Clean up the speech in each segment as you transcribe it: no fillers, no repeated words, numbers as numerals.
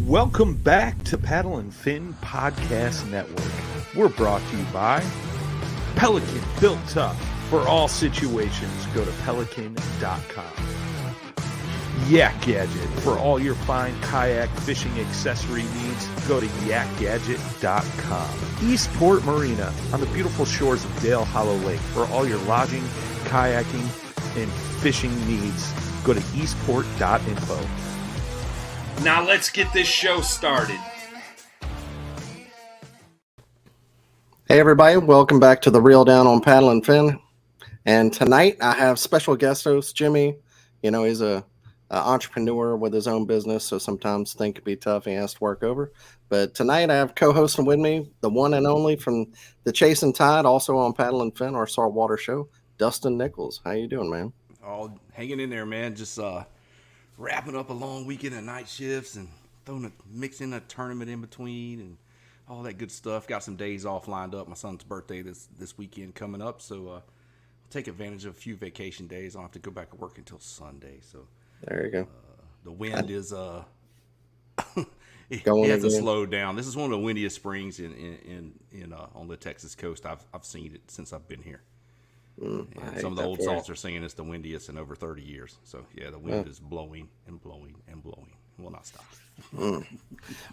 Welcome back to Paddle and Fin Podcast Network. We're brought to you by Pelican, built tough for all situations. Go to pelican.com. Yak Gadget, for all your fine kayak fishing accessory needs. Go to yakgadget.com. Eastport Marina, on the beautiful shores of Dale Hollow Lake, for all your lodging, kayaking, and fishing needs. Go to eastport.info. Now let's get this show started. Hey everybody, welcome back to the Reel Down on Paddle and Fin. And tonight I have special guest host Jimmy. You know, he's a entrepreneur with his own business, so sometimes things can be tough and he has to work over. But tonight I have co-hosting with me, the one and only from the Chasing Tide, also on Paddle and Fin, our saltwater show, Dustin Nichols. How you doing, man? All hanging in there, man. Just wrapping up a long weekend of night shifts and mixing a tournament in between and all that good stuff. Got some days off lined up. My son's birthday this weekend coming up, so I'll take advantage of a few vacation days. I don't have to go back to work until Sunday. So there you go. The wind is it going has again. slowed down. This is one of the windiest springs in on the Texas coast. I've seen it since I've been here. And some of the old salts are saying it's the windiest in over 30 years. So, yeah, the wind is blowing and blowing and blowing. It will not stop.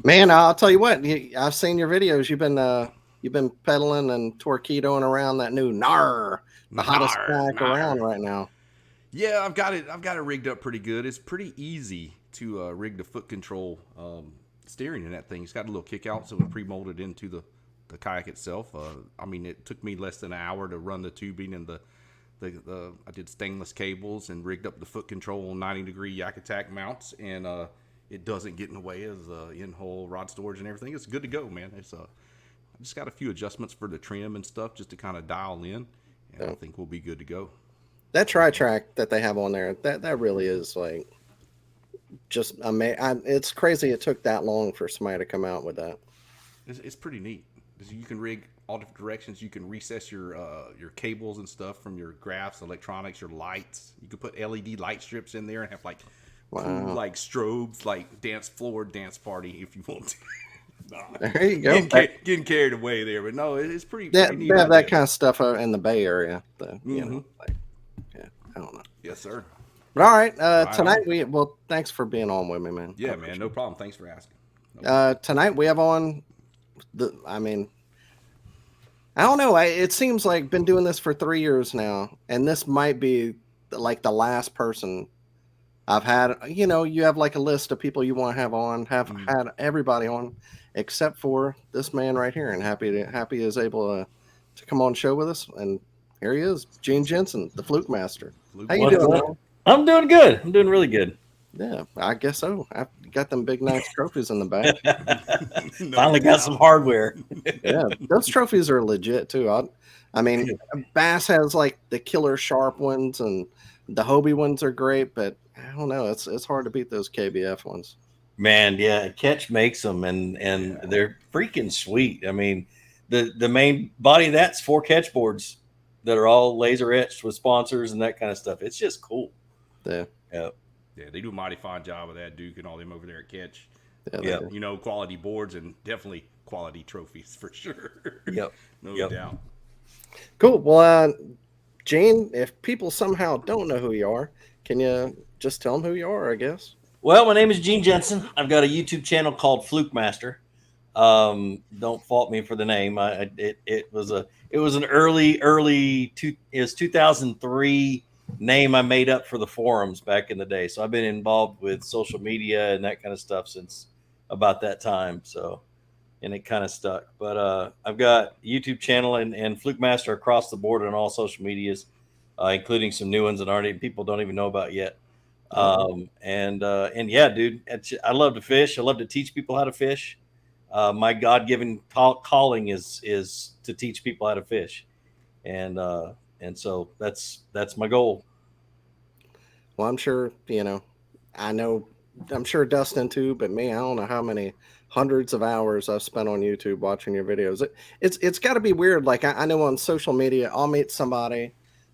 Man, I'll tell you what. I've seen your videos. You've been pedaling and torpedoing around that new the hottest kayak around right now. Yeah, I've got it rigged up pretty good. It's pretty easy to rig the foot control steering in that thing. It's got a little kick out, so it's pre-molded into the kayak itself. I mean, it took me less than an hour to run the tubing and the I did stainless cables and rigged up the foot control on 90-degree yak attack mounts, and it doesn't get in the way of the in-hole rod storage and everything. It's good to go, man. It's I just got a few adjustments for the trim and stuff just to kind of dial in, and I think we'll be good to go. That tri-track that they have on there, that really is like just amazing. It's crazy it took that long for somebody to come out with that. It's pretty neat. You can rig all different directions. You can recess your cables and stuff from your graphs, electronics, your lights. You can put LED light strips in there and have like cool like strobes, like dance floor dance party if you want to. There you go. Getting carried away there, but no, it's pretty neat. They have that kind of stuff out in the Bay Area. You know, I don't know. Yes, sir. But all right, tonight thanks for being on with me, man. Yeah, man, no problem. Thanks for asking. Tonight we have on I don't know. It seems like been doing this for 3 years now, and this might be like the last person I've had. You know, you have like a list of people you want to have on. Had everybody on except for this man right here, and happy is able to come on the show with us. And here he is, Jensen, the FlukeMaster. How you doing, man? I'm doing good. I'm doing really good. Yeah, I guess so. I've got them big, nice trophies in the back. Finally got some hardware. Yeah, those trophies are legit, too. I mean, Bass has, like, the killer sharp ones, and the Hobie ones are great, but I don't know. It's hard to beat those KBF ones. Man, yeah, Catch makes them, and they're freaking sweet. I mean, the main body of that's 4 catch boards that are all laser etched with sponsors and that kind of stuff. It's just cool. Yeah. Yeah, they do a mighty fine job of that, Duke and all them over there at Catch. Yeah. You know, quality boards and definitely quality trophies for sure. Yep. No doubt. Cool. Well, Gene, if people somehow don't know who you are, can you just tell them who you are, I guess? Well, my name is Gene Jensen. I've got a YouTube channel called FlukeMaster. Don't fault me for the name. It was an early 2003 name I made up for the forums back in the day. So I've been involved with social media and that kind of stuff since about that time. So, and it kind of stuck. But I've got a YouTube channel and FlukeMaster across the board on all social medias, including some new ones that people don't even know about yet. And yeah, dude, I love to fish. I love to teach people how to fish. My God-given calling is to teach people how to fish. And so that's my goal. Well, I'm sure, I'm sure Dustin too, but me, I don't know how many hundreds of hours I've spent on YouTube watching your videos. It's got to be weird. Like I know on social media, I'll meet somebody,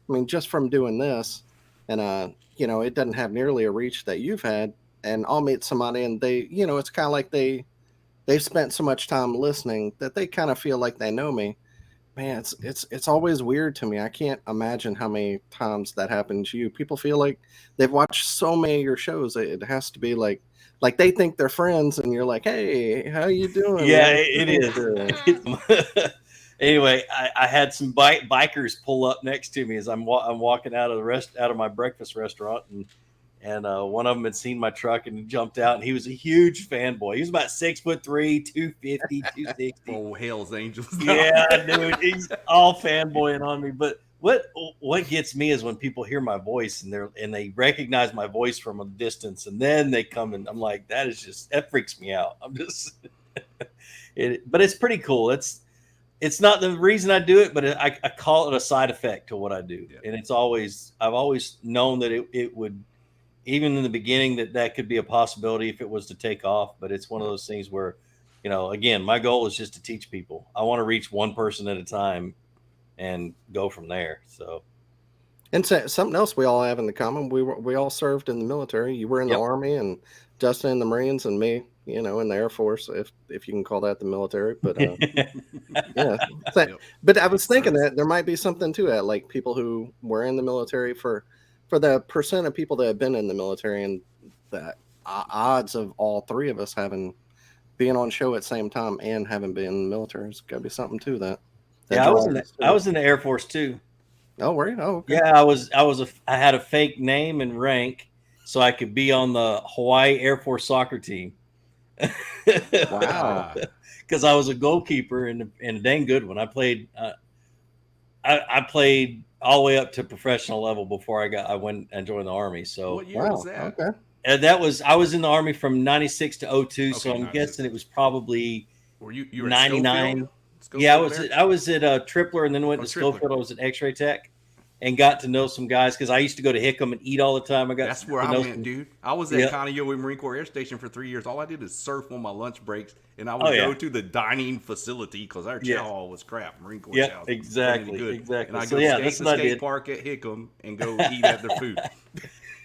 I mean, just from doing this, and it doesn't have nearly a reach that you've had, and I'll meet somebody and they, it's kind of like they've spent so much time listening that they kind of feel like they know me. Man, it's always weird to me. I can't imagine how many times that happened to you. People feel like they've watched so many of your shows. It has to be like they think they're friends, and you're like, "Hey, how you doing?" Yeah, Nice it to meet you." is. Anyway, I had some bikers pull up next to me as I'm walking out of my breakfast restaurant, and one of them had seen my truck and jumped out, and he was a huge fanboy. He was about 6'3", 250, 260. Oh, Hell's Angels. Yeah, dude, he's all fanboying on me. But what gets me is when people hear my voice and they recognize my voice from a distance, and then they come and I'm like, that freaks me out. I'm just, but it's pretty cool. It's not the reason I do it, but I call it a side effect to what I do, and I've always known that it would. Even in the beginning, that could be a possibility if it was to take off. But it's one of those things where, again, my goal is just to teach people. I want to reach one person at a time and go from there. So, And something else we all have in the common, we all served in the military. You were in the Army, and Dustin in the Marines, and me, in the Air Force, if you can call that the military. But yeah. But I was thinking that there might be something to that, like people who were in the military for the percent of people that have been in the military, and the odds of all three of us being on show at the same time and having been in the military, there's got to be something to that. I was in the Air Force too. Oh, were you? Oh, okay. Yeah, I had a fake name and rank so I could be on the Hawaii Air Force soccer team. Wow. Because I was a goalkeeper and a dang good one. I played all the way up to professional level before I went and joined the Army. So what year was that? Okay. And I was in the Army from 96 to 02. Okay, so I'm guessing it was probably were you 99. Schofield yeah, I was at Tripler and then went to Tripler. Schofield. I was at X-Ray Tech and got to know some guys because I used to go to Hickam and eat all the time. That's where I went, dude. I was at Kaneohe Marine Corps Air Station for 3 years. All I did is surf on my lunch breaks, and I would go to the dining facility because our chow hall was crap. Marine Corps chow. Exactly. And I go skate the skate park at Hickam and go eat at their food.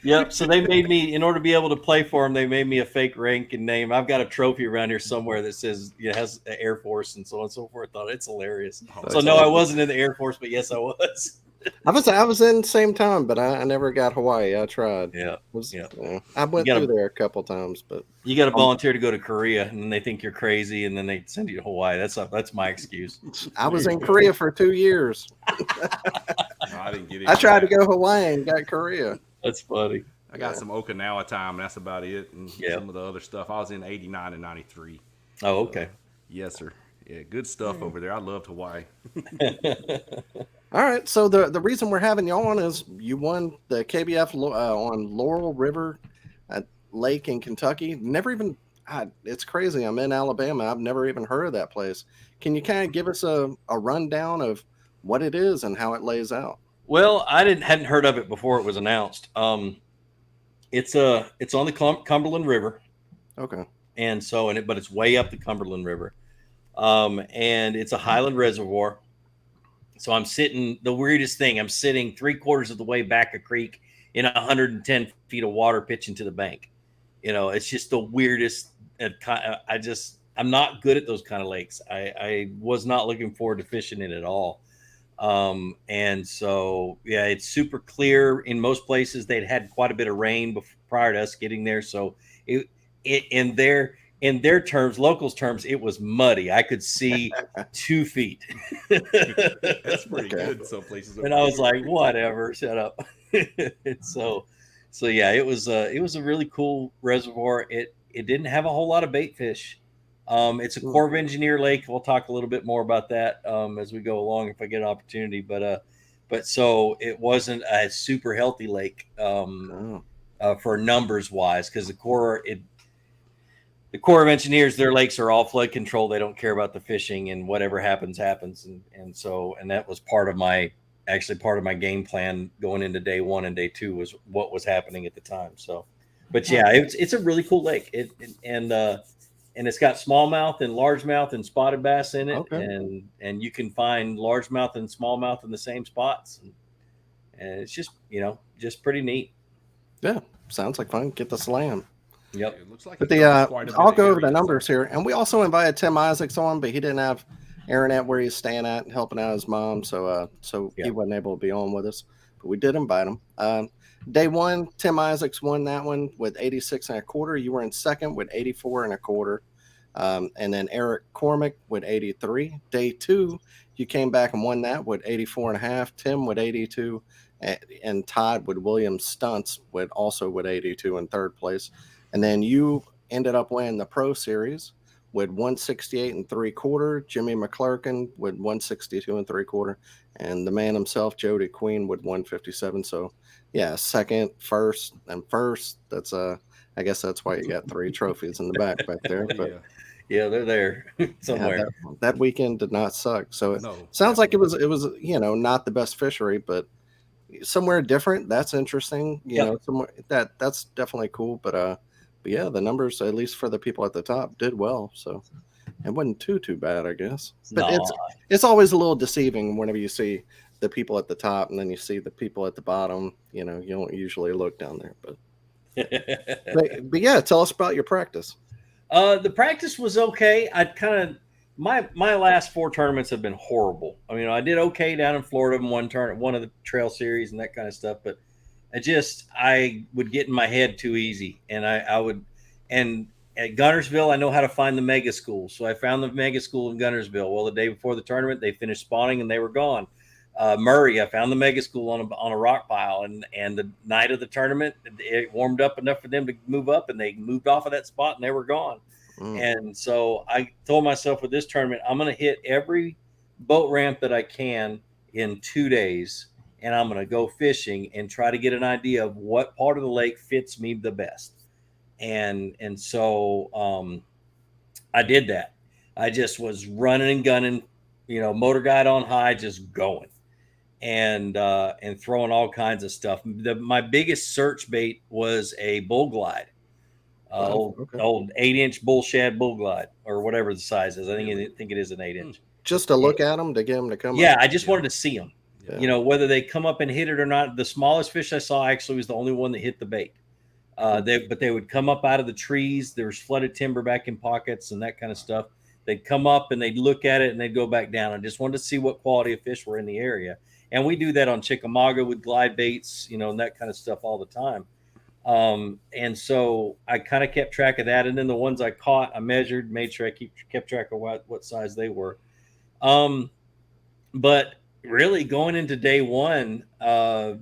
Yep. So they made me, in order to be able to play for them, they made me a fake rank and name. I've got a trophy around here somewhere that says it has the Air Force and so on and so forth. Thought it's hilarious. So no, I wasn't in the Air Force, but yes, I was. I was in the same time, but I never got Hawaii. I tried. Yeah. I went through there a couple times, but you got to volunteer to go to Korea, and then they think you're crazy, and then they send you to Hawaii. That's my excuse. I was in Korea for 2 years. No, I didn't get it. I tried to go Hawaii and got Korea. That's funny. I got some Okinawa time, and that's about it. And some of the other stuff. I was in 89 and 93. Oh, okay. Yes, sir. Yeah, good stuff over there. I loved Hawaii. All right. So the reason we're having you on is you won the KBF on Laurel River Lake in Kentucky. Never even, it's crazy. I'm in Alabama. I've never even heard of that place. Can you kind of give us a rundown of what it is and how it lays out? Well, I hadn't heard of it before it was announced. It's on the Cumberland River. Okay. And so, but it's way up the Cumberland River. And it's a highland reservoir. So I'm sitting, the weirdest thing, I'm sitting 3/4 of the way back a creek in 110 feet of water pitching to the bank. It's just the weirdest. I'm not good at those kind of lakes. I was not looking forward to fishing it at all. And so, it's super clear. In most places, they'd had quite a bit of rain prior to us getting there. So in their terms, locals' terms, it was muddy. I could see 2 feet. That's pretty good in some places. And I was like, whatever, shut up. So it was a really cool reservoir. It didn't have a whole lot of bait fish. It's a Corps of Engineer lake. We'll talk a little bit more about that as we go along if I get an opportunity. But so it wasn't a super healthy lake for numbers wise, because the Corps of Engineers, their lakes are all flood control. They don't care about the fishing, and whatever happens. And that was part of my game plan going into day 1 and day 2 was what was happening at the time. So, but it's a really cool lake. And it's got smallmouth and largemouth and spotted bass in it. Okay. And you can find largemouth and smallmouth in the same spots. And it's just, just pretty neat. Yeah. Sounds like fun. Get the slam. Yep. It looks like But he covers quite a bit I'll of go over the area, numbers so- here, and we also invited Tim Isaacs on, but he didn't have Aaron at where he's staying at, helping out his mom, so he wasn't able to be on with us. But we did invite him. Day one, Tim Isaacs won that one with 86 and a quarter. You were in second with 84 and a quarter. And then Eric Cormick with 83. Day two, you came back and won that with 84 and a half. Tim with 82, and tied with William Stunts with 82 in third place. And then you ended up winning the Pro Series with 168 and three quarter. Jimmy McClurkin with 162 and three quarter, and the man himself, Jody Queen, with 157. So yeah, second, first, and first. That's I guess that's why you got three trophies in the back there. But yeah, they're there somewhere. Yeah, that weekend did not suck. So it No, sounds like it definitely. was not the best fishery, but somewhere different. That's interesting. You know, somewhere that's definitely cool. But yeah, the numbers, at least for the people at the top, did well. So it wasn't too bad, I guess. But No. it's always a little deceiving whenever you see the people at the top and then you see the people at the bottom. You know, you don't usually look down there. But yeah, tell us about your practice. The practice was okay. I kind of my last four tournaments have been horrible. I mean, I did okay down in Florida in one of the trail series and that kind of stuff, but I would get in my head too easy, and I would. And at Gunnersville, I know how to find the mega school, so I found the mega school in Gunnersville. Well, the day before the tournament, they finished spawning and they were gone. Murray, I found the mega school on a rock pile, and the night of the tournament, it warmed up enough for them to move up, and they moved off of that spot and they were gone. And so I told myself with this tournament, I'm going to hit every boat ramp that I can in 2 days, and I'm going to go fishing and try to get an idea of what part of the lake fits me the best. And so I did that. I just was running and gunning, motor guide on high, just going. And throwing all kinds of stuff. My biggest search bait was a bull glide, old 8-inch bull shad bull glide, or whatever the size is. I think it is an 8-inch. Just to look at them, to get them to come. Yeah, up. I just wanted to see them. Yeah. Whether they come up and hit it or not. The smallest fish I saw actually was the only one that hit the bait. They would come up out of the trees. There was flooded timber back in pockets and that kind of stuff. They'd come up and they'd look at it and they'd go back down. I just wanted to see what quality of fish were in the area. And we do that on Chickamauga with glide baits, and that kind of stuff all the time. And so I kind of kept track of that. And then the ones I caught, I measured, made sure I kept track of what size they were. But really going into day one, I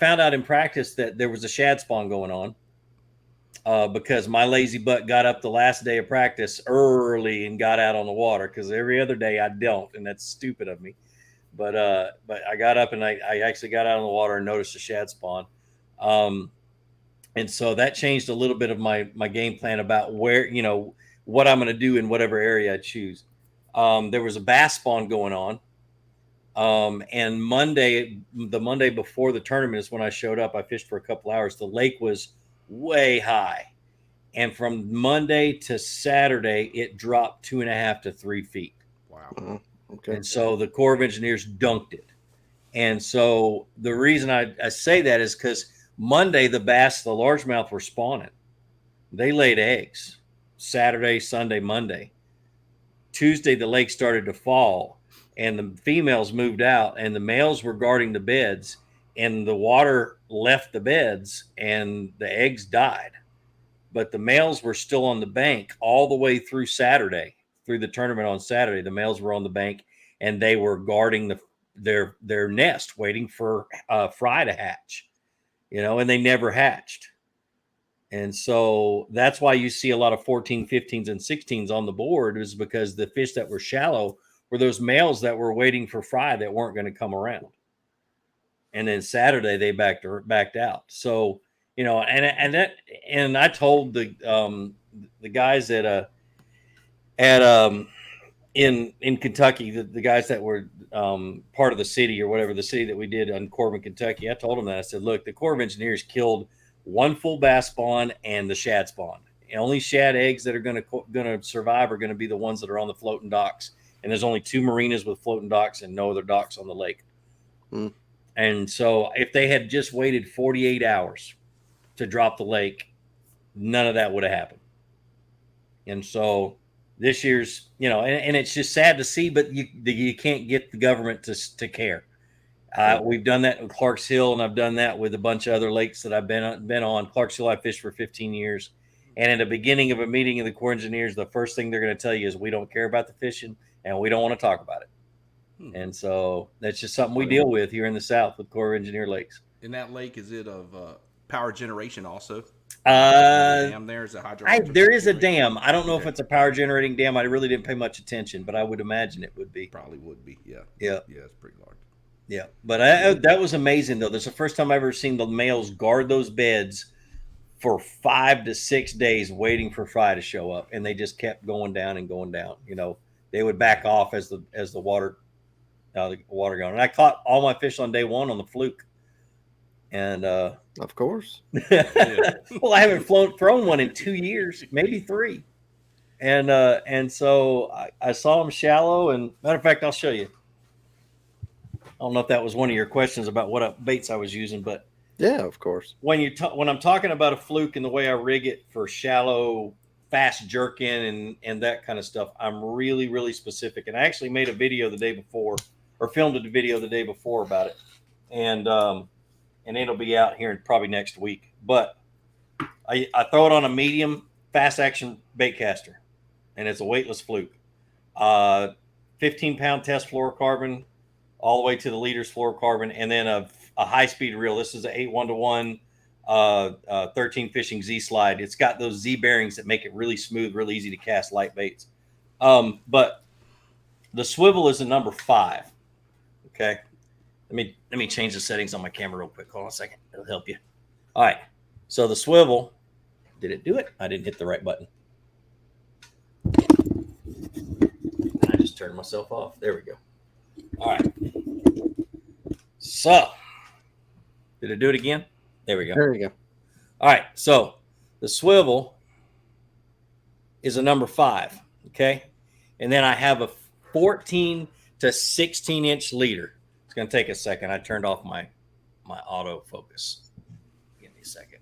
found out in practice that there was a shad spawn going on. Because my lazy butt got up the last day of practice early and got out on the water, because every other day I don't, and that's stupid of me. But I got up and I actually got out on the water and noticed a shad spawn. And so that changed a little bit of my game plan about where, what I'm going to do in whatever area I choose. There was a bass spawn going on. And the Monday before the tournament is when I showed up. I fished for a couple hours. The lake was way high. And from Monday to Saturday, it dropped 2.5 to 3 feet. Wow. Okay. And so the Corps of Engineers dunked it. And so the reason I say that is because Monday, the bass, the largemouth, were spawning. They laid eggs Saturday, Sunday, Monday. Tuesday, the lake started to fall and the females moved out and the males were guarding the beds, and the water left the beds and the eggs died. But the males were still on the bank all the way through Saturday. Through the tournament on Saturday, the males were on the bank and they were guarding their nest, waiting for fry to hatch, and they never hatched. And so that's why you see a lot of 14, 15s, and 16s on the board, is because the fish that were shallow were those males that were waiting for fry that weren't going to come around. And then Saturday they backed out. So, and I told the guys in Kentucky, the guys that were part of the city, or whatever, the city that we did on Corbin, Kentucky, I told them that. I said, look, the Corps of Engineers killed one full bass spawn and the shad spawn. The only shad eggs that are going to survive are going to be the ones that are on the floating docks. And there's only 2 marinas with floating docks and no other docks on the lake. And so if they had just waited 48 hours to drop the lake, none of that would have happened. And so this year's, and it's just sad to see, but you can't get the government to care. We've done that with Clark's Hill, and I've done that with a bunch of other lakes that I've been on. Clark's Hill, I fished for 15 years. And in the beginning of a meeting of the Corps engineers, the first thing they're going to tell you is we don't care about the fishing and we don't want to talk about it. And so that's just something we deal with here in the South with Corps Engineer lakes. In that lake, is it of power generation also? Dam there is a hydroelectric. There is a dam. I don't know if it's a power generating dam. I really didn't pay much attention, but I would imagine it would be. Probably would be. Yeah. Yeah. Yeah, it's pretty large. Yeah, but that was amazing though. That's the first time I've ever seen the males guard those beds for 5 to 6 days, waiting for fry to show up, and they just kept going down and going down. They would back off as the water going. And I caught all my fish on day one on the fluke. And of course, well, I haven't thrown one in 2 years, maybe 3, and so I saw them shallow. And matter of fact, I'll show you. I don't know if that was one of your questions about what baits I was using, but yeah, of course. When I'm talking about a fluke and the way I rig it for shallow, fast jerk in and that kind of stuff, I'm really, really specific. And I actually made a video the day before, or filmed a video the day before about it, and it'll be out here probably next week. But I throw it on a medium fast action bait caster, and it's a weightless fluke. 15-pound test fluorocarbon, all the way to the leader's fluorocarbon, and then a high-speed reel. This is an 8-1-to-1 13 fishing Z slide. It's got those Z bearings that make it really smooth, really easy to cast light baits. But the swivel is a number 5. Okay, let me change the settings on my camera real quick. Hold on a second, it'll help you. All right, so the swivel. Did it do it? I didn't hit the right button. I just turned myself off. There we go. All right. So, did it do it again? There we go. There you go. All right. So, the swivel is a number 5. Okay. And then I have a 14 to 16 inch leader. It's going to take a second. I turned off my autofocus. Give me a second.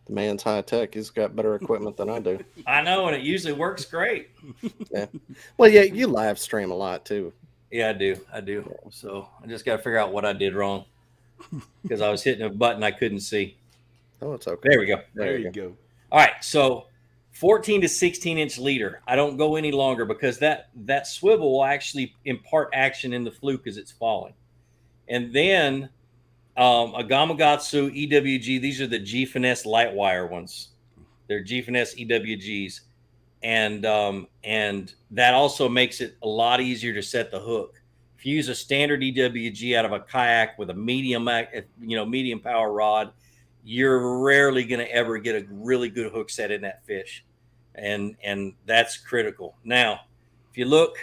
The man's high tech. He's got better equipment than I do. I know, and it usually works great. Yeah. Well, yeah, you live stream a lot too. Yeah, I do. So I just got to figure out what I did wrong because I was hitting a button I couldn't see. Oh, it's okay. There we go. There you go. All right. So 14 to 16 inch leader. I don't go any longer because that swivel will actually impart action in the fluke as it's falling. And then a Gamakatsu EWG. These are the G Finesse light wire ones. They're G Finesse EWGs. And that also makes it a lot easier to set the hook. If you use a standard EWG out of a kayak with a medium power rod, you're rarely going to ever get a really good hook set in that fish. And that's critical. Now, if you look,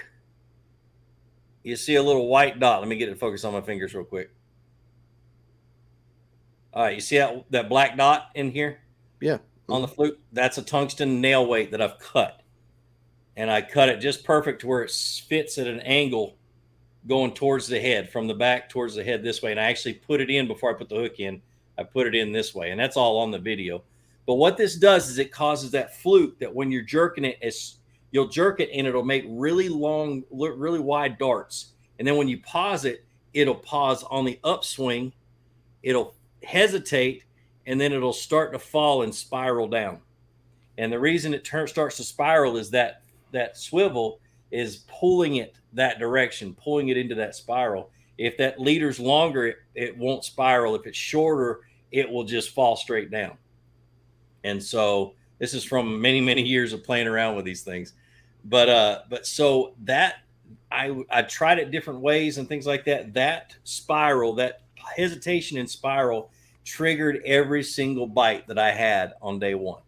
you see a little white dot. Let me get it focused on my fingers real quick. All right, you see that black dot in here? Yeah. On the fluke? That's a tungsten nail weight that I've cut. And I cut it just perfect to where it fits at an angle going towards the head, from the back towards the head this way. And I actually put it in before I put the hook in. I put it in this way, and that's all on the video. But what this does is it causes that fluke that when you're jerking it, you'll jerk it and it'll make really long, really wide darts. And then when you pause it, it'll pause on the upswing. It'll hesitate, and then it'll start to fall and spiral down. And the reason it starts to spiral is that swivel is pulling it that direction, pulling it into that spiral. If that leader's longer, it won't spiral. If it's shorter, it will just fall straight down. And so this is from many, many years of playing around with these things. But so that I tried it different ways and things like that. That spiral, that hesitation and spiral triggered every single bite that I had on day one.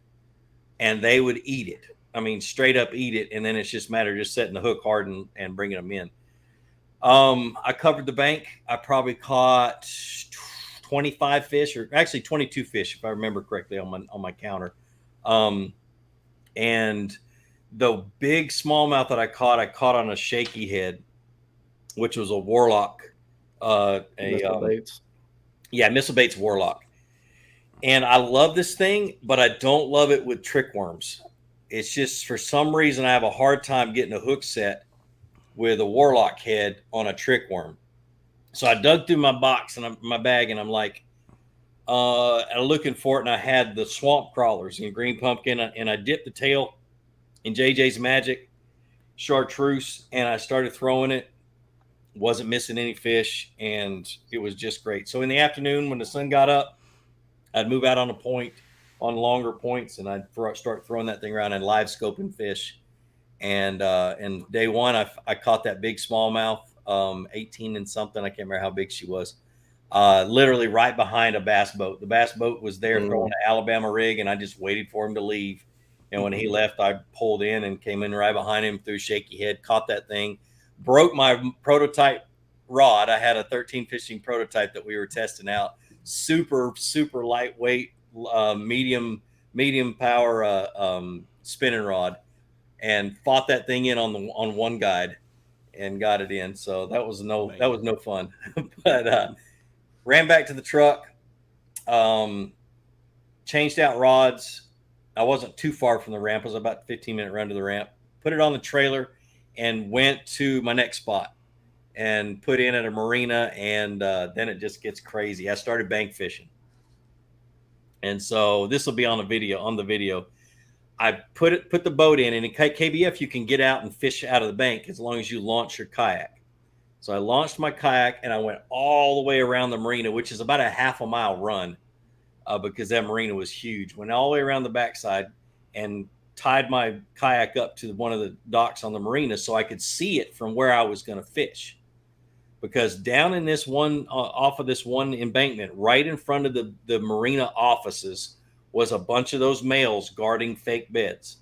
And they would eat it. I mean, straight up eat it. And then it's just a matter of just setting the hook hard and bringing them in. I covered the bank. I probably caught 25 fish, or actually 22 fish, if I remember correctly on my counter. And the big smallmouth that I caught on a shaky head. which was a Warlock, Mr. Bates. Missile Baits Warlock. And I love this thing, but I don't love it with trick worms. It's just, for some reason, I have a hard time getting a hook set with a Warlock head on a trick worm. So I dug through my box and my bag, and I'm like, looking for it, and I had the swamp crawlers in green pumpkin, and I dipped the tail in JJ's Magic chartreuse, and I started throwing it. Wasn't missing any fish, and it was just great. So in the afternoon, when the sun got up, I'd move out on a point, on longer points, and I'd start throwing that thing around and live scoping fish. And day one, I caught that big smallmouth, 18 and something. I can't remember how big she was. Literally right behind a bass boat. The bass boat was there throwing an Alabama rig, and I just waited for him to leave. And when he left, I pulled in and came in right behind him, threw shaky head, caught that thing, broke my prototype rod. I had a 13 fishing prototype that we were testing out. Super, super lightweight, medium power spinning rod, and fought that thing in on one guide and got it in. So that was no fun. But ran back to the truck, changed out rods. I wasn't too far from the ramp. It was about a 15-minute run to the ramp. Put it on the trailer and went to my next spot and put in at a marina. And then it just gets crazy. I started bank fishing. And so this will be on the video. I put the boat in, and in KBF, you can get out and fish out of the bank as long as you launch your kayak. So I launched my kayak, and I went all the way around the marina, which is about a half a mile run, because that marina was huge. Went all the way around the backside and tied my kayak up to one of the docks on the marina so I could see it from where I was going to fish. Because down in this one, off of this one embankment, right in front of the marina offices, was a bunch of those males guarding fake beds.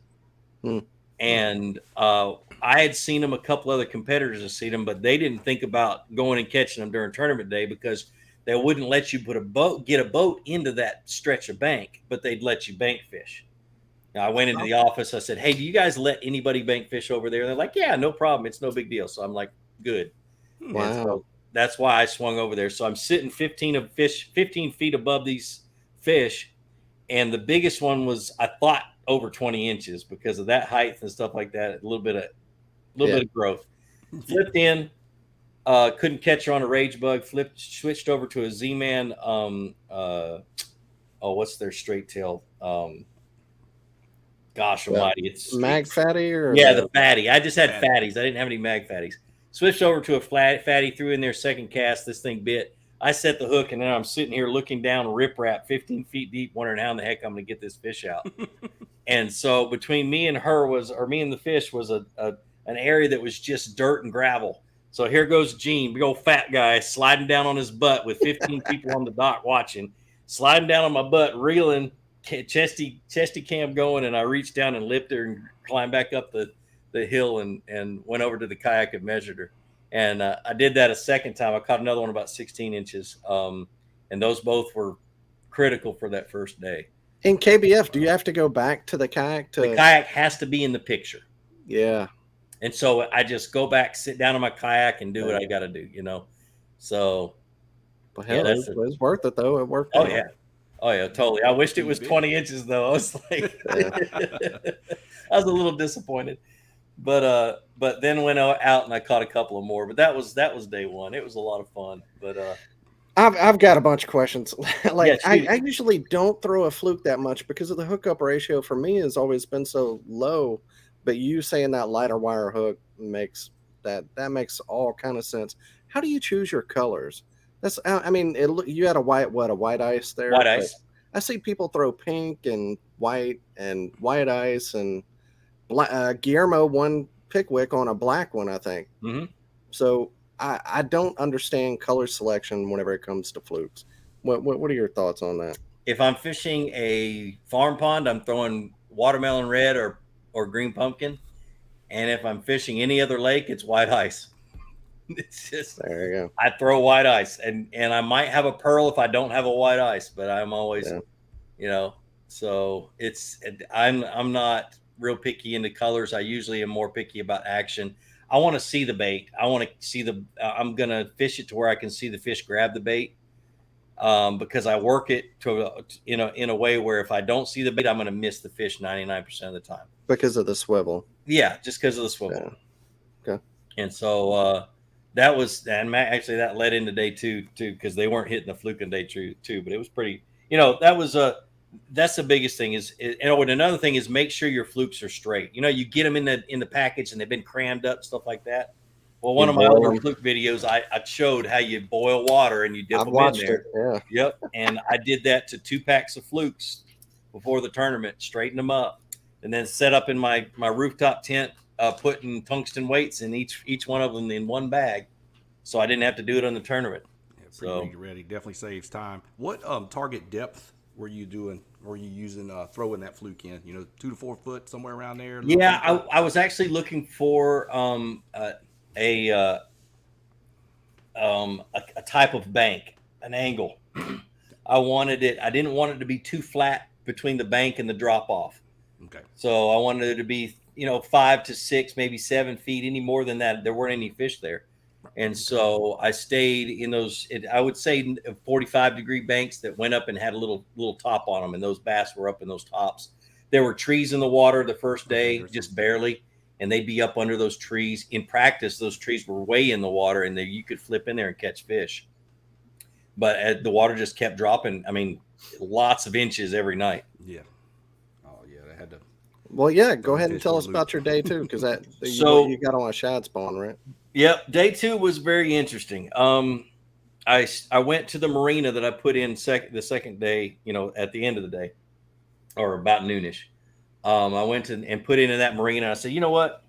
And I had seen them, a couple other competitors had seen them, but they didn't think about going and catching them during tournament day because they wouldn't let you get a boat into that stretch of bank, but they'd let you bank fish. Now, I went into the office. I said, "Hey, do you guys let anybody bank fish over there?" And they're like, "Yeah, no problem. It's no big deal." So I'm like, "Good." Wow. And so that's why I swung over there. So I'm sitting 15 feet above these fish. And the biggest one was, I thought, over 20 inches because of that height and stuff like that. A little bit of growth. Flipped in, couldn't catch her on a rage bug. Switched over to a Z-Man. What's their straight tail? Gosh almighty, it's mag fatty or the fatty. I just had fatties. I didn't have any mag fatties. Switched over to a fatty. Threw in their second cast. This thing bit. I set the hook, and then I'm sitting here looking down riprap 15 feet deep, wondering how in the heck I'm going to get this fish out. And so between me and the fish was an area that was just dirt and gravel. So here goes Gene, big old fat guy, sliding down on his butt with 15 people on the dock watching, sliding down on my butt, reeling, chesty cam going, and I reached down and lifted her and climbed back up the hill and went over to the kayak and measured her. And I did that a second time. I caught another one about 16 inches. And those both were critical for that first day. In KBF, do you have to go back to the kayak? The kayak has to be in the picture. Yeah. And so I just go back, sit down on my kayak, and do what I got to do, So. Well, hell, it was worth it, though. It worked out. Oh, yeah, totally. I wished it was 20 inches, though. I was like, I was a little disappointed. But then went out and I caught a couple of more. But that was day one. It was a lot of fun. But I've got a bunch of questions. I usually don't throw a fluke that much because of the hookup ratio for me has always been so low. But you saying that lighter wire hook makes that makes all kind of sense. How do you choose your colors? You had a white ice there. White ice. I see people throw pink and white ice and Guillermo won Pickwick on a black one, I think. Mm-hmm. So I don't understand color selection whenever it comes to flukes. What are your thoughts on that? If I'm fishing a farm pond, I'm throwing watermelon red or green pumpkin. And if I'm fishing any other lake, it's white ice. It's just, there you go. I throw white ice, and I might have a pearl if I don't have a white ice, but I'm always, so I'm not real picky into colors. I usually am more picky about action. I want to see the bait. I want to see I'm going to fish it to where I can see the fish grab the bait. Because I work it in a way where if I don't see the bait, I'm going to miss the fish 99% of the time. Because of the swivel. Yeah, just because of the swivel. Yeah. Okay. And so actually that led into day two too, because they weren't hitting the fluke in day two, but it was pretty. That's the biggest thing and another thing is make sure your flukes are straight. You get them in the package and they've been crammed up, stuff like that. Well, one of my other fluke videos, I showed how you boil water and you dip them in there. Yeah. Yep. And I did that to 2 packs of flukes before the tournament, straighten them up, and then set up in my rooftop tent, putting tungsten weights in each one of them in one bag. So I didn't have to do it on the tournament. Yeah, pretty ready. Definitely saves time. What target depth were you doing? Were you using throwing that fluke in? 2 to 4 foot, somewhere around there? Yeah, I was actually looking for a type of bank, an angle. I didn't want it to be too flat between the bank and the drop off. Okay. So I wanted it to be, 5 to 6, maybe 7 feet. Any more than that, there weren't any fish there. And so I stayed in those, I would say 45-degree banks that went up and had a little top on them. And those bass were up in those tops. There were trees in the water the first day, just barely. And they'd be up under those trees. In practice, those trees were way in the water, and you could flip in there and catch fish. But the water just kept dropping. I mean, lots of inches every night. Yeah. Oh, yeah. They had to. Well, yeah. Go ahead and tell us about your day 2, because you got on a shad spawn, right? Yep. Day 2 was very interesting. I went to the marina that I put in the second day. At the end of the day, or about noonish. I went and put into that marina. I said, you know what?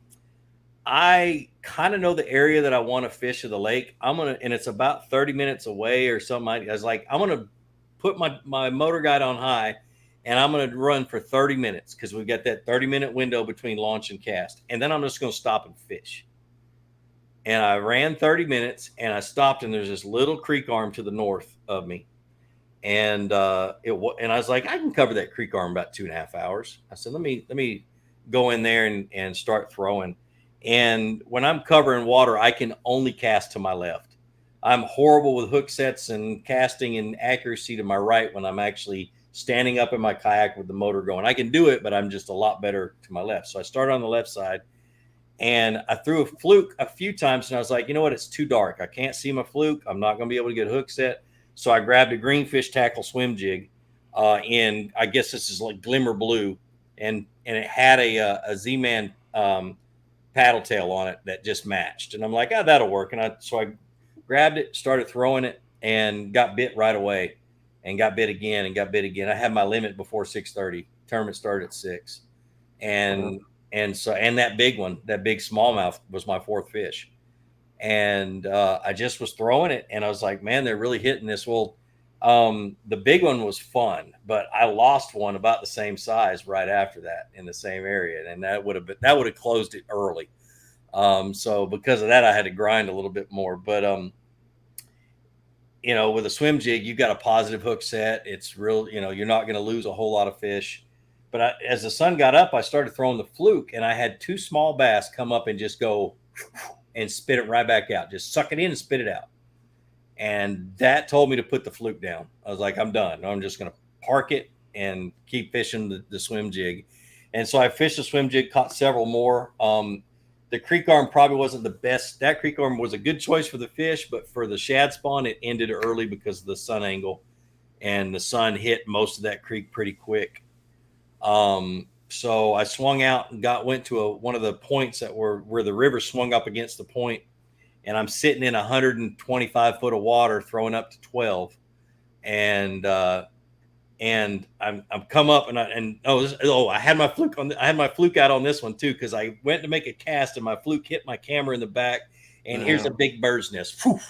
I kind of know the area that I want to fish of the lake. And it's about 30 minutes away or something. I was like, I'm going to put my motor guide on high, and I'm going to run for 30 minutes because we've got that 30-minute window between launch and cast. And then I'm just going to stop and fish. And I ran 30 minutes and I stopped, and there's this little creek arm to the north of me. And I was like, I can cover that creek arm about 2.5 hours. I said, let me go in there and start throwing. And when I'm covering water, I can only cast to my left. I'm horrible with hook sets and casting and accuracy to my right when I'm actually standing up in my kayak with the motor going. I can do it, but I'm just a lot better to my left. So I started on the left side, and I threw a fluke a few times, and I was like, you know what? It's too dark. I can't see my fluke. I'm not going to be able to get a hook set. So I grabbed a greenfish tackle swim jig, and I guess this is like glimmer blue, and it had a Z-Man paddle tail on it that just matched. And I'm like, that'll work. And so I grabbed it, started throwing it, and got bit right away, and got bit again and got bit again. I had my limit before 6:30. Tournament started at 6, and that big one, that big smallmouth, was my 4th fish. And I just was throwing it, and I was like, man, they're really hitting this. Well, the big one was fun, but I lost one about the same size right after that in the same area, and that would have closed it early. So because of that, I had to grind a little bit more. But with a swim jig, you've got a positive hook set. It's real. You're not going to lose a whole lot of fish. But as the sun got up, I started throwing the fluke, and I had 2 small bass come up and just go and spit it right back out. Just suck it in and spit it out. And that told me to put the fluke down. I was like, I'm done. I'm just going to park it and keep fishing the swim jig. And so I fished the swim jig, caught several more. The creek arm probably wasn't the best. That creek arm was a good choice for the fish, but for the shad spawn, it ended early because of the sun angle, and the sun hit most of that creek pretty quick. So I swung out and went to one of the points where the river swung up against the point, and I'm sitting in 125 foot of water throwing up to 12. And I'm come up and I had my fluke I had my fluke out on this one too, because I went to make a cast and my fluke hit my camera in the back, and here's a big bird's nest. Whew.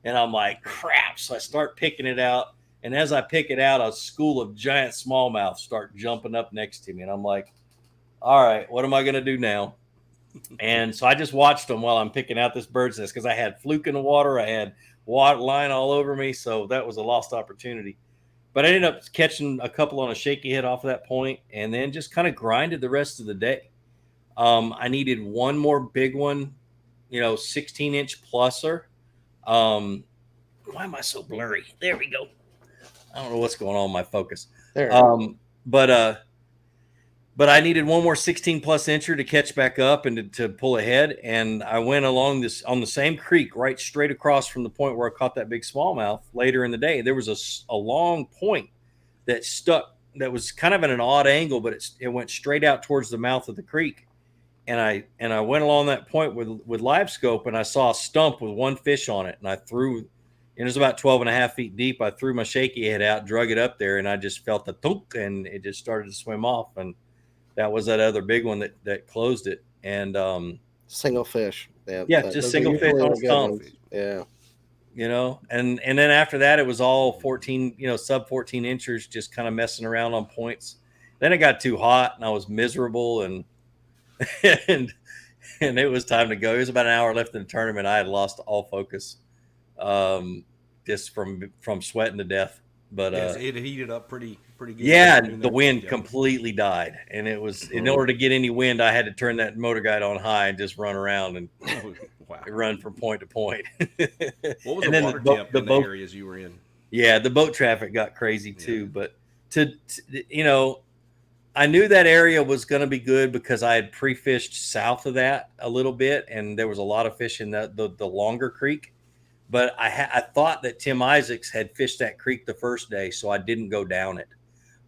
And I'm like, crap. So I start picking it out. And as I pick it out, a school of giant smallmouth start jumping up next to me. And I'm like, all right, what am I going to do now? And so I just watched them while I'm picking out this bird's nest, because I had fluke in the water. I had water line all over me. So that was a lost opportunity. But I ended up catching a couple on a shaky head off of that point, and then just kind of grinded the rest of the day. I needed one more big one, 16-inch pluser. Why am I so blurry? There we go. I don't know what's going on with my focus. There. But I needed one more 16 plus incher to catch back up and to pull ahead. And I went along this on the same creek, right straight across from the point where I caught that big smallmouth later in the day. There was a long point that stuck, that was kind of at an odd angle, but it went straight out towards the mouth of the creek. And I went along that point with live scope, and I saw a stump with one fish on it. And I threw, and it was about 12 and a half feet deep. I threw my shaky head out, drug it up there, and I just felt the thunk, and it just started to swim off. And that was that other big one that closed it. And single fish. Yeah, just single fish on stump. Yeah. And then after that, it was all 14, sub 14 inchers, just kind of messing around on points. Then it got too hot and I was miserable, and it was time to go. It was about an hour left in the tournament. I had lost all focus, just from sweating to death. But it heated up pretty good. Yeah, the wind completely died, and it was in order to get any wind, I had to turn that motor guide on high and just run around and run from point to point. What was the water temp in the areas you were in? Yeah, the boat traffic got crazy too, but I knew that area was going to be good because I had pre-fished south of that a little bit, and there was a lot of fish in the longer creek. But I thought that Tim Isaacs had fished that creek the first day, so I didn't go down it.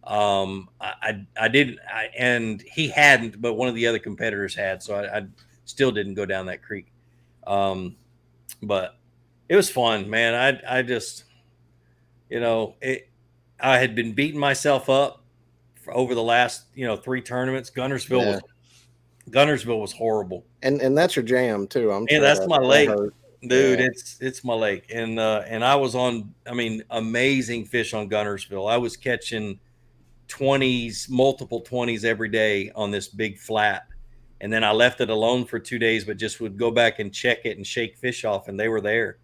I didn't, and he hadn't, but one of the other competitors had, so I still didn't go down that creek. But it was fun, man. I just, I had been beating myself up over the last 3 tournaments. Gunnersville was horrible, and that's your jam too. I'm sure that's my lake. Dude, yeah. It's my lake. And I was on, amazing fish on Gunnersville. I was catching 20s, multiple 20s every day on this big flat. And then I left it alone for 2 days, but just would go back and check it and shake fish off, and they were there.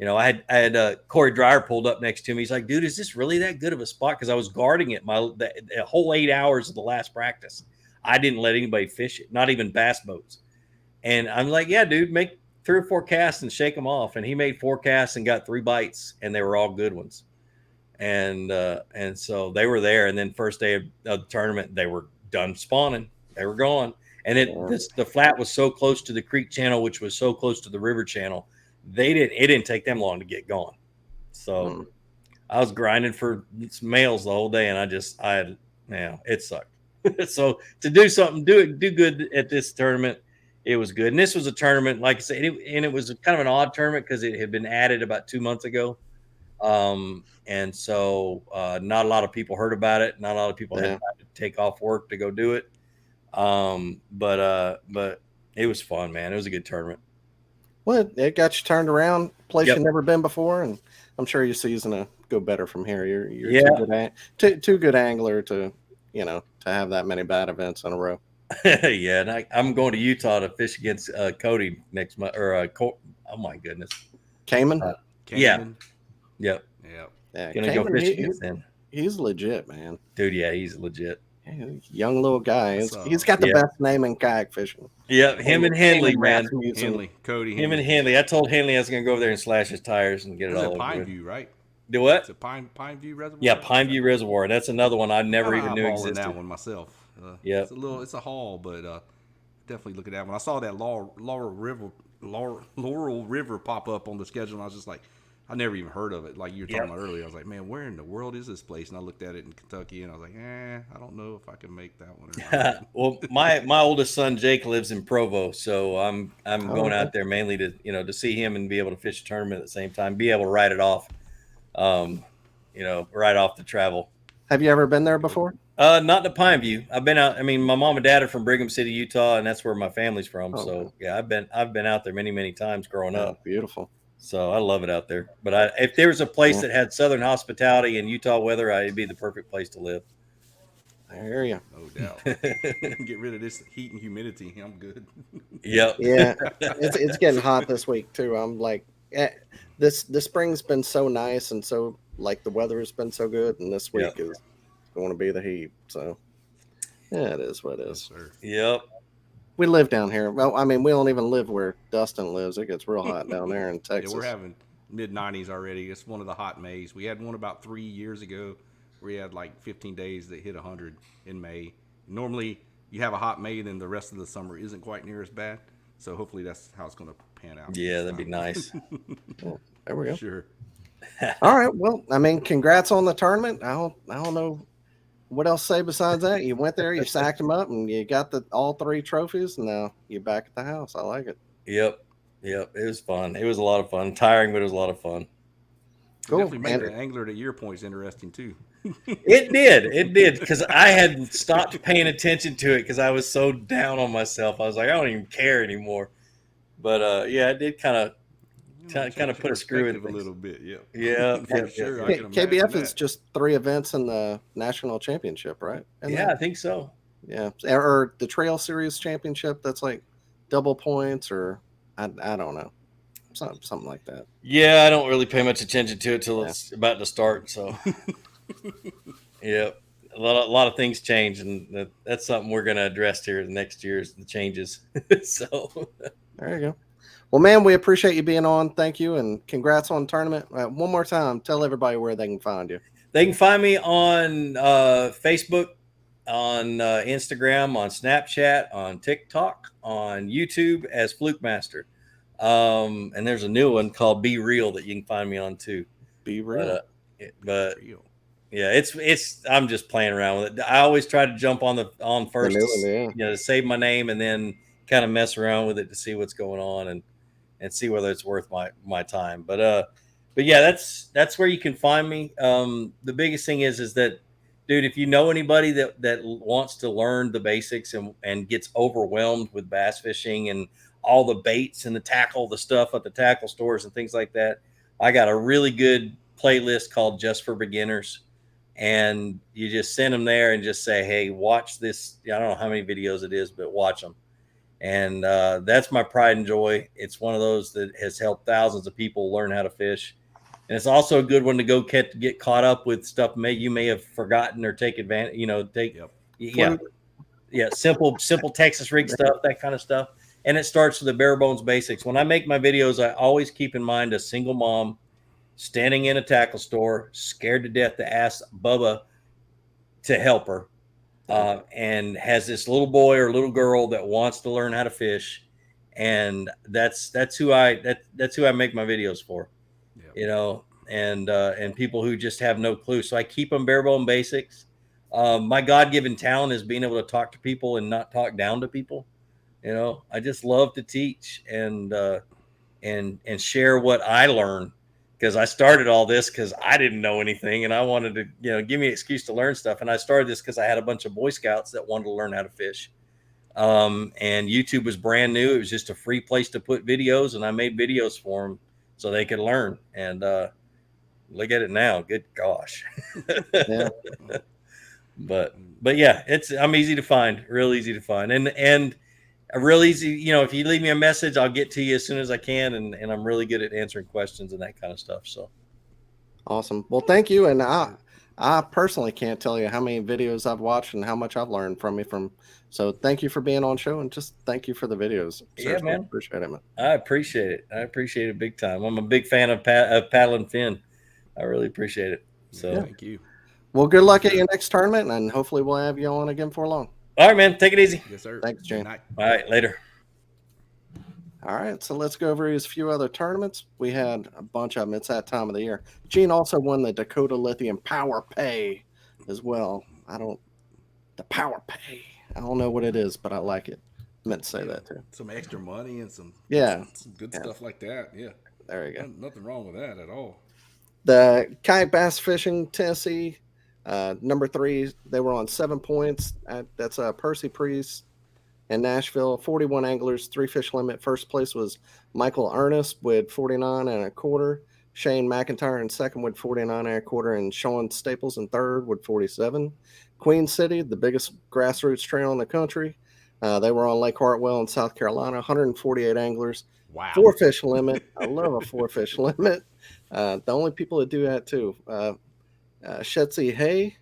I had Corey Dreyer pulled up next to me. He's like, dude, is this really that good of a spot? Because I was guarding it the whole 8 hours of the last practice. I didn't let anybody fish it, not even bass boats. And I'm like, yeah, dude, make 3 or 4 casts and shake them off. And he made 4 casts and got 3 bites, and they were all good ones. And so they were there. And then first day of the tournament, they were done spawning. They were gone. And the flat was so close to the creek channel, which was so close to the river channel. It didn't take them long to get going. So I was grinding for males the whole day, and it sucked. So to do something, do good at this tournament, it was good. And this was a tournament, like I said, it was kind of an odd tournament because it had been added about 2 months ago. And so not a lot of people heard about it. Not a lot of people had to take off work to go do it. But it was fun, man. It was a good tournament. Well, it got you turned around, place you've never been before, and I'm sure your season will go better from here. You're too good angler to have that many bad events in a row. Yeah, and I'm going to Utah to fish against Cody next month. Oh my goodness, Cayman. Yeah. Yep. Yeah. Gonna go fish against him. He's legit, man. Dude, yeah, he's legit. Young little guy. He's got the best name in kayak fishing. Yeah, him and Henley, man. Cody. Him and Henley. I told Henley I was going to go over there and slash his tires and get it all over. Pine View, right? Do what? It's a Pine View Reservoir. Yeah, Pine View Reservoir. That's another one I never even knew existed. That one myself. It's a haul, but definitely look at that one. I saw that Laurel River pop up on the schedule, and I was just like, I never even heard of it. Like you were talking about earlier, I was like, man, where in the world is this place? And I looked at it in Kentucky, and I was like, I don't know if I can make that one or not. Well, my oldest son Jake lives in Provo, so I'm going out there mainly to see him and be able to fish a tournament at the same time, be able to ride it off, right off the travel. Have you ever been there before? Not to Pine View. I've been out. I mean, my mom and dad are from Brigham City, Utah, and that's where my family's from. Oh, so yeah, I've been out there many, many times growing up. Beautiful. So I love it out there. But if there was a place that had Southern hospitality and Utah weather, it'd be the perfect place to live. I hear you. No doubt. Get rid of this heat and humidity. I'm good. Yep. Yeah. It's getting hot this week too. I'm like, the spring's been so nice, and so like the weather has been so good, and this week is going to be the heat. So yeah, it is what it is. Yes, sir. Yep. we live down here. Well, I mean, we don't even live where Dustin lives. It gets real hot down there in Yeah, Texas. we're having mid-90s already. It's one of the hot Mays. We had one about 3 years ago where we had like 15 days that hit 100 in May. Normally, you have a hot May, then the rest of the summer isn't quite near as bad. So hopefully that's how it's going to pan out. Yeah, that'd be nice. Well, there we go. Sure. All right. Well, I mean, congrats on the tournament. I don't know what else to say besides that. You went there, you sacked them up, and you got all 3 trophies. And now you're back at the house. I like it. Yep. It was fun. It was a lot of fun. Tiring, but it was a lot of fun. Cool. Definitely made the Angler of the Year points interesting too. It did, because I had stopped paying attention to it because I was so down on myself. I was like, I don't even care anymore. But yeah, it did kind of put a screw in a little bit. Yeah. Yeah, For sure. I can KBF imagine is that. just 3 events in the national championship, right? Yeah, I think so. Yeah, or the Trail Series championship. That's like double points, or I don't know, something like that. Yeah, I don't really pay much attention to it till it's about to start. So, yeah, a lot of things change, and that's something we're going to address here next year is the changes. So, there you go. Well, man, we appreciate you being on. Thank you, and congrats on the tournament. One more time, tell everybody where they can find you. They can find me on Facebook, on Instagram, on Snapchat, on TikTok, on YouTube as FlukeMaster. And there's a new one called Be Real that you can find me on too. Be real. But yeah, it's I'm just playing around with it. I always try to jump on first, to save my name, and then kind of mess around with it to see what's going on and see whether it's worth my time. But yeah, that's where you can find me. The biggest thing is that, dude, if you know anybody that wants to learn the basics and gets overwhelmed with bass fishing and all the baits and the stuff at the tackle stores and things like that, I got a really good playlist called Just for Beginners. And you just send them there and just say, hey, watch this. I don't know how many videos it is, but watch them. And that's my pride and joy. It's one of those that has helped thousands of people learn how to fish. And it's also a good one to go get caught up with stuff you may have forgotten or take advantage, simple Texas rig stuff, that kind of stuff. And it starts with the bare bones basics. When I make my videos, I always keep in mind a single mom standing in a tackle store, scared to death to ask Bubba to help her, and has this little boy or little girl that wants to learn how to fish. And that's who I make my videos for. And people who just have no clue. So I keep them bare bone basics. My God-given talent is being able to talk to people and not talk down to people. I just love to teach and share what I learn, because I started all this because I didn't know anything and I wanted to, give me an excuse to learn stuff. And I started this because I had a bunch of Boy Scouts that wanted to learn how to fish. And YouTube was brand new. It was just a free place to put videos, and I made videos for them so they could learn. And look at it now. Good gosh. Yeah. But yeah, I'm easy to find, real easy to find. And a real easy, if you leave me a message, I'll get to you as soon as I can. And I'm really good at answering questions and that kind of stuff. So awesome. Well, thank you. And I personally can't tell you how many videos I've watched and how much I've learned from you. So thank you for being on show, and just thank you for the videos. Yeah, man. Appreciate it, man. I appreciate it. I appreciate it big time. I'm a big fan of Paddle and Fin. I really appreciate it. So Thank you. Well, good luck at your next tournament, and hopefully we'll have you on again for long. All right, man. Take it easy. Yes, sir. Thanks, Jane. Good night. All right, later. All right, so let's go over his few other tournaments. We had a bunch of them. It's that time of the year. Gene also won the Dakota Lithium Power Pay as well. The Power Pay. I don't know what it is, but I like it. I meant to say that too. Some extra money and some good stuff like that. Yeah. There you go. Nothing wrong with that at all. The Kayak Bass Fishing Tennessee, number 3, they were on 7 points. That's Percy Priest in Nashville. 41 anglers, 3 fish limit. First place was Michael Ernest with 49 1/4. Shane McIntyre in second with 49 1/4, and Sean Staples in third with 47. Queen City, the biggest grassroots trail in the country. They were on Lake Hartwell in South Carolina. 148 anglers. Wow. 4 fish limit. I love a 4 fish limit. The only people that do that too. Shetzi Hay,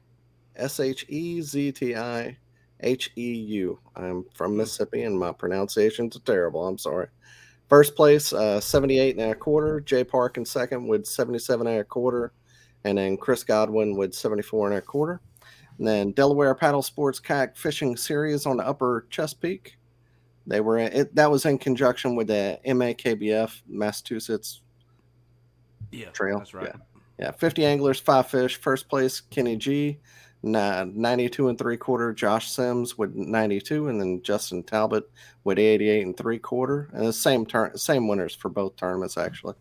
SHEZTI, Heu. I'm from Mississippi, and my pronunciations are terrible. I'm sorry. First place, 78 and a quarter. Jay Park in second with 77 and a quarter. And then Chris Godwin with 74 and a quarter. And then Delaware Paddle Sports Kayak Fishing Series on the Upper Chesapeake. They were it. That was in conjunction with the KBF Massachusetts Trail. That's right. Yeah. 50 anglers, 5 fish. First place, Kenny G, 92 and 3/4. Josh Sims with 92, and then Justin Talbot with 88 and 3/4. And the same winners for both tournaments actually.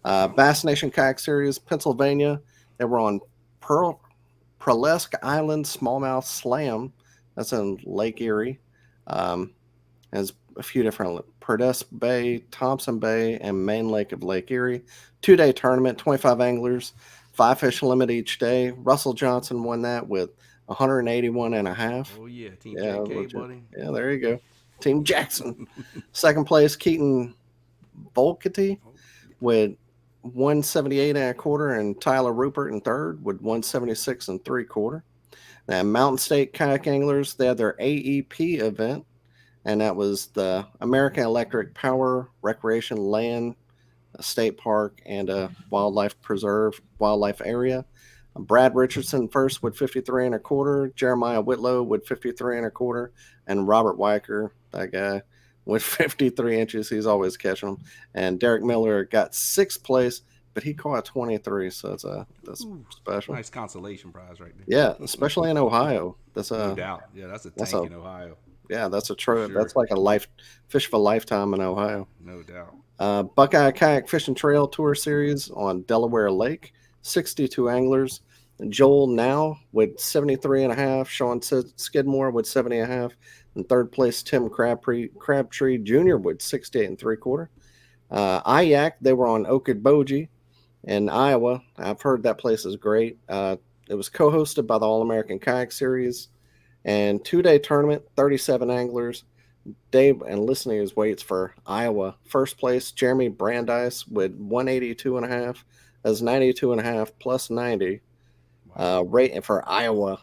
Bass Nation Kayak Series, Pennsylvania. They were on Pearlesque Island Smallmouth Slam. That's in Lake Erie. Has a few different Pearlesque Bay, Thompson Bay, and Main Lake of Lake Erie. 2-day tournament, 25 anglers, 5 fish limit each day. Russell Johnson won that with 181 and a half. Oh yeah, Team JK, buddy. Yeah, there you go. Team Jackson. Second place, Keaton Volkety with 178 and a quarter, and Tyler Rupert in third with 176 and 3/4. Now, Mountain State Kayak Anglers, they had their AEP event, and that was the American Electric Power Recreation Land State Park and a wildlife preserve wildlife area. Brad Richardson first with 53 and a quarter, Jeremiah Whitlow with 53 and a quarter, and Robert Weicker, that guy, with 53 inches. He's always catching them. And Derek Miller got 6th place, but he caught 23, so that's special. Nice consolation prize right there. Yeah, especially in Ohio. That's no doubt. Yeah, that's a tank in Ohio. Yeah, that's a true. Sure. That's like a fish of a lifetime in Ohio. No doubt. Buckeye Kayak Fishing Trail Tour Series on Delaware Lake, 62 anglers. Joel Now with 73 and a half, Sean Skidmore with 70 and a half, and third place Tim Crabtree Jr. with 68 and 3/4. IAC, they were on Okefenokee in Iowa. I've heard that place is great. It was co-hosted by the All-American Kayak Series, and 2-day tournament, 37 anglers. Dave, and listen to his weights for Iowa. First place, Jeremy Brandeis with 182 and a half. That's 92 and a half plus 90. Rating for Iowa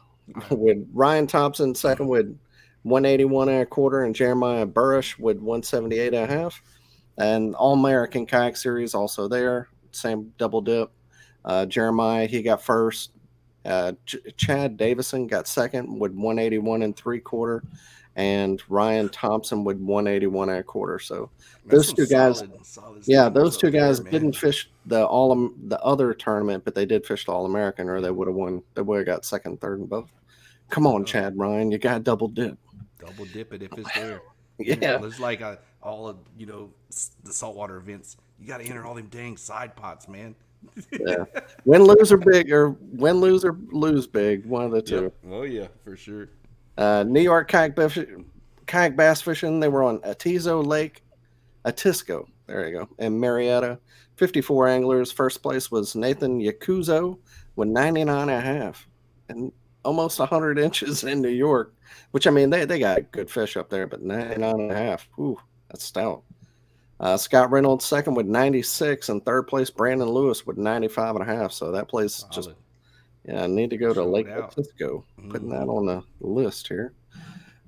with Ryan Thompson second with 181 and a quarter, and Jeremiah Burrish with 178 and a half. And All-American Kayak Series also there. Same double dip. Jeremiah, he got first. Chad Davison got second with 181 and 3/4. And Ryan Thompson with 181 and a quarter. So those two guys, those two guys didn't fish the other tournament, but they did fish the All-American, or they would have won. They would have got second, third, and both. Come on, Chad Ryan, you got to double dip. Double dip it if it's there. Yeah, it's like all of the saltwater events. You got to enter all them dang side pots, man. Yeah, win, lose, or big, or win, lose, or lose big. One of the two. Yep. Oh yeah, for sure. New York kayak bass fishing. They were on Atisco Lake, there you go, and Marietta. 54 anglers. First place was Nathan Yakuzo with 99 and a half, and almost 100 inches in New York. Which, I mean, they got good fish up there, but 99 and a half. Ooh, that's stout. Scott Reynolds second with 96, and third place Brandon Lewis with 95 and a half. So that place solid. Just. Yeah, I need to go to Lake Atisco. Putting that on the list here.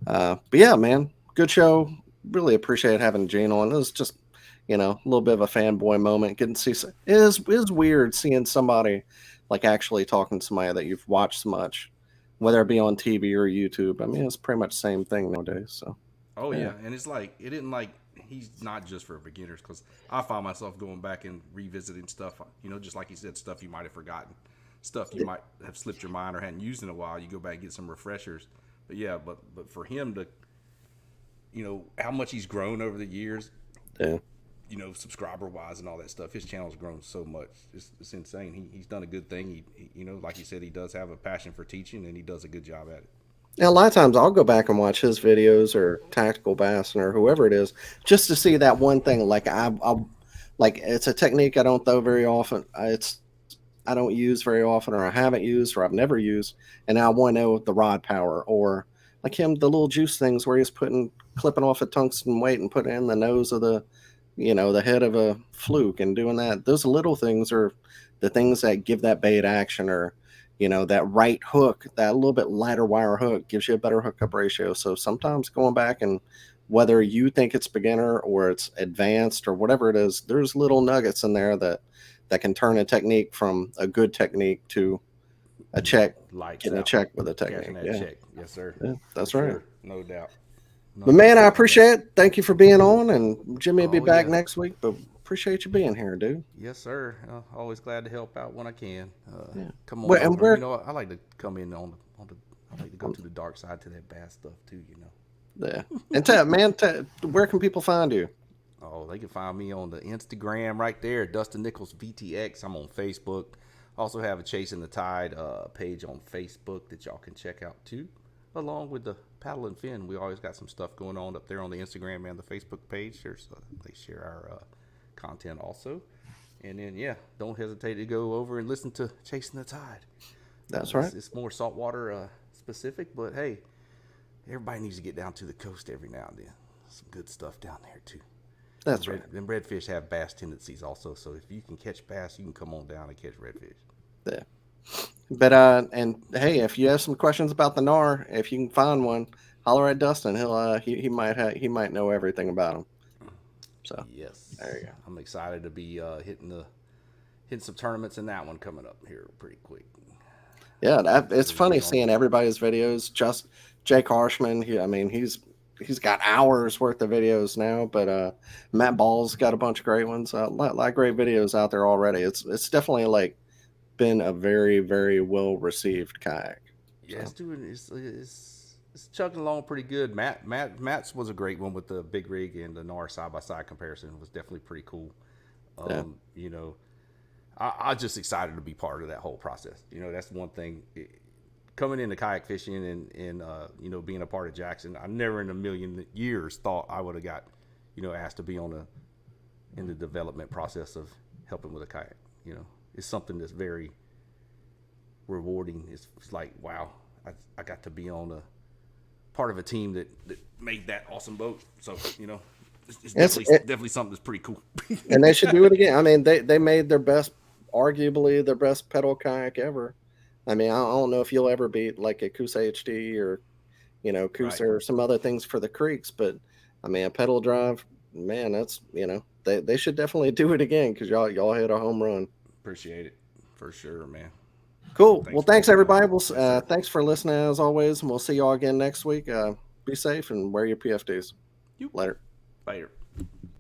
But yeah, man, good show. Really appreciate having Gene on. It was just, a little bit of a fanboy moment. Getting to see it is weird seeing somebody like actually talking to somebody that you've watched so much, whether it be on TV or YouTube. I mean, it's pretty much the same thing nowadays. So. Oh yeah, and it's like he's not just for beginners, because I find myself going back and revisiting stuff. Just like you said, stuff you might have forgotten. Stuff you might have slipped your mind or hadn't used in a while, you go back and get some refreshers. But yeah, but for him to, how much he's grown over the years, subscriber wise and all that stuff, his channel's grown so much. It's insane. He's done a good thing. He like you said, he does have a passion for teaching, and he does a good job at it. Yeah, a lot of times I'll go back and watch his videos or Tactical Bassin or whoever it is, just to see that one thing. Like I'll it's a technique I don't throw very often. I don't use very often, or I haven't used, or I've never used, and I want to know the rod power, or like him, the little juice things where he's clipping off a tungsten weight and putting it in the nose of the head of a fluke and doing that. Those little things are the things that give that bait action, or, that right hook, that little bit lighter wire hook gives you a better hookup ratio. So sometimes going back and whether you think it's beginner or it's advanced or whatever it is, there's little nuggets in there that can turn a technique from a good technique to a check, getting a check with a technique. Yeah. Check. Yes, sir. Yeah, that's right. Sure. No doubt. But man, I appreciate it. Thank you for being on, and Jimmy will be back next week, but appreciate you being here, dude. Yes, sir. Always glad to help out when I can. Come on. And I like to come in I like to go to the dark side to that bass stuff too, Yeah. And where can people find you? Oh, they can find me on the Instagram right there, Dustin Nichols VTX. I'm on Facebook. Also have a Chasing the Tide page on Facebook that y'all can check out too, along with the Paddle and Fin. We always got some stuff going on up there on the Instagram and the Facebook page. They share our content also. And then, don't hesitate to go over and listen to Chasing the Tide. That's right. It's more saltwater specific, but hey, everybody needs to get down to the coast every now and then. Some good stuff down there too. That's right. And redfish have bass tendencies also, so if you can catch bass, you can come on down and catch redfish. Yeah. But and hey, if you have some questions about the NAR, if you can find one, holler at Dustin. He'll he might know everything about them. So yes, there you go. I'm excited to be hitting some tournaments in that one coming up here pretty quick. Yeah, it's funny seeing everybody's videos. Just Jake Harshman, he's got hours worth of videos now, but Matt Ball's got a bunch of great ones. A lot of great videos out there already. It's definitely been a very, very well received kayak. Yeah, it's chugging along pretty good. Matt's was a great one with the big rig and the NAR side by side comparison. It was definitely pretty cool. I'm just excited to be part of that whole process. That's one thing. Coming into kayak fishing and being a part of Jackson, I never in a million years thought I would have got, asked to be in the development process of helping with a kayak. It's something that's very rewarding. It's like, wow, I got to be on a part of a team that made that awesome boat. So, it's definitely something that's pretty cool. And they should do it again. They made arguably their best pedal kayak ever. I don't know if you'll ever beat like a Coosa HD or, Coosa or some other things for the creeks, but a pedal drive, man, that's, they should definitely do it again because y'all hit a home run. Appreciate it for sure, man. Cool. Thanks everybody. Thanks for listening as always, and we'll see y'all again next week. Be safe and wear your PFDs. Later.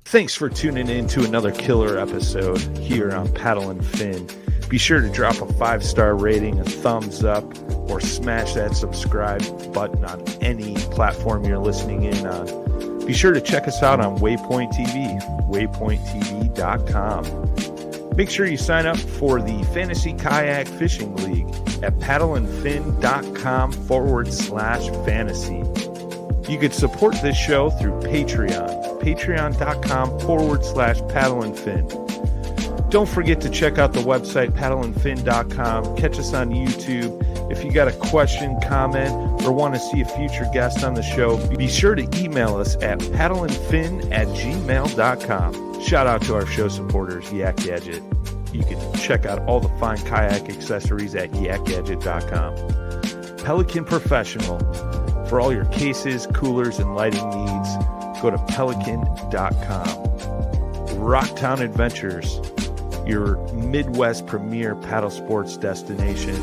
Thanks for tuning in to another killer episode here on Paddle and Fin. Be sure to drop a 5-star rating, a thumbs up, or smash that subscribe button on any platform you're listening in on. Be sure to check us out on Waypoint TV, waypointtv.com. Make sure you sign up for the Fantasy Kayak Fishing League at paddleandfin.com/fantasy. You can support this show through Patreon, patreon.com/paddleandfin. Don't forget to check out the website, paddleandfin.com. Catch us on YouTube. If you got a question, comment, or want to see a future guest on the show, be sure to email us at paddleandfin@gmail.com. Shout out to our show supporters, Yak Gadget. You can check out all the fine kayak accessories at yakgadget.com. Pelican Professional. For all your cases, coolers, and lighting needs, go to pelican.com. Rocktown Adventures, your Midwest premier paddle sports destination.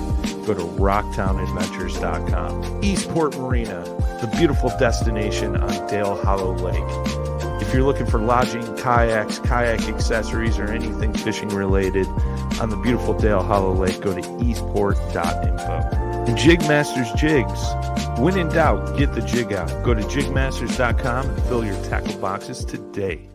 Go to rocktownadventures.com. Eastport Marina, the beautiful destination on Dale Hollow Lake. If you're looking for lodging, kayaks, kayak accessories, or anything fishing related on the beautiful Dale Hollow Lake, go to eastport.info. And Jigmasters Jigs. When in doubt, get the jig out. Go to jigmasters.com and fill your tackle boxes today.